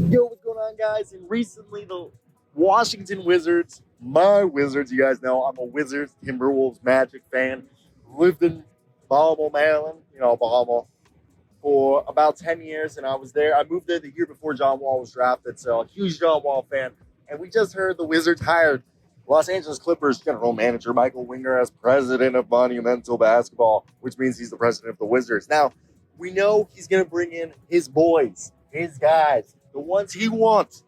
Yo, what's going on, guys? And recently, the Washington Wizards, my Wizards, you guys know I'm a Wizards, Timberwolves, Magic fan. Lived in Baltimore, Maryland, Baltimore, for about 10 years, and I was there. I moved there the year before John Wall was drafted, so a huge John Wall fan. And we just heard the Wizards hired Los Angeles Clippers general manager Michael Winger as president of Monumental Basketball, which means he's the president of the Wizards. Now, we know he's going to bring in his boys, his guys, the ones he wants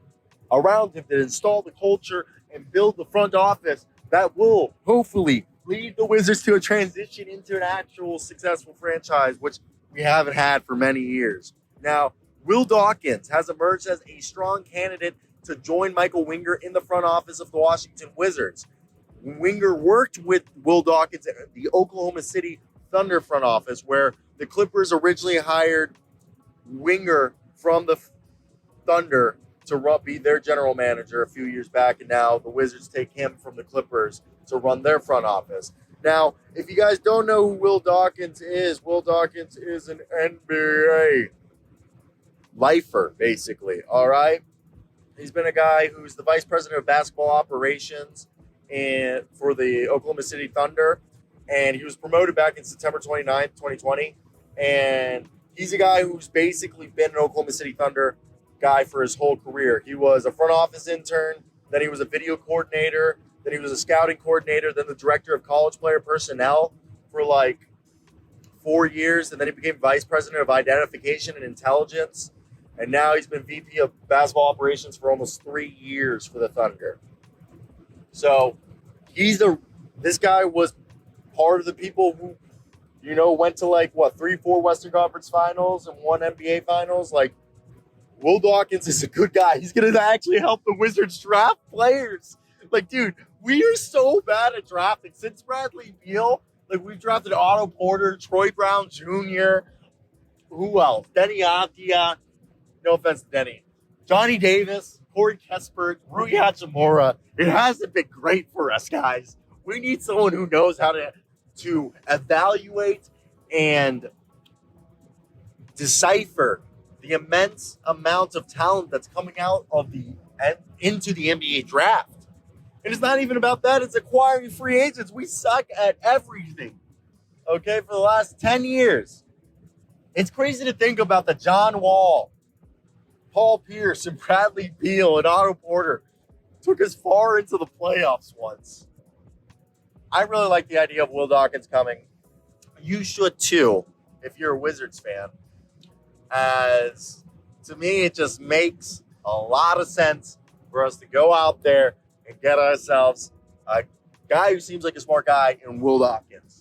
around him to install the culture and build the front office that will hopefully lead the Wizards to a transition into an actual successful franchise, which we haven't had for many years. Now, Will Dawkins has emerged as a strong candidate to join Michael Winger in the front office of the Washington Wizards. Winger worked with Will Dawkins at the Oklahoma City Thunder front office, where the Clippers originally hired Winger from the Thunder to be their general manager a few years back, and now the Wizards take him from the Clippers to run their front office. Now, if you guys don't know who Will Dawkins is an NBA lifer, basically, all right? He's been a guy who's the vice president of basketball operations for the Oklahoma City Thunder, and he was promoted back in September 29th, 2020, and he's a guy who's basically been an Oklahoma City Thunder guy for his whole career. He was a front office intern, then he was a video coordinator, then he was a scouting coordinator, then the director of college player personnel for like 4 years, and then he became vice president of identification and intelligence, and now he's been VP of basketball operations for almost 3 years for the Thunder. So this guy was part of the people who, went to 3-4 Western Conference Finals and 1 NBA Finals. Will Dawkins is a good guy. He's going to actually help the Wizards draft players. Dude, we are so bad at drafting. Since Bradley Beal, we've drafted Otto Porter, Troy Brown Jr., who else? Denny Avdia. No offense to Denny. Johnny Davis, Corey Kesperk, Rui Hachimura. It hasn't been great for us, guys. We need someone who knows how to evaluate and decipher the immense amount of talent that's coming out of into the NBA draft. And it's not even about that. It's acquiring free agents. We suck at everything, okay, for the last 10 years. It's crazy to think about the John Wall, Paul Pierce, and Bradley Beal, and Otto Porter took us far into the playoffs once. I really like the idea of Will Dawkins coming. You should too, if you're a Wizards fan. As to me, it just makes a lot of sense for us to go out there and get ourselves a guy who seems like a smart guy in Will Dawkins.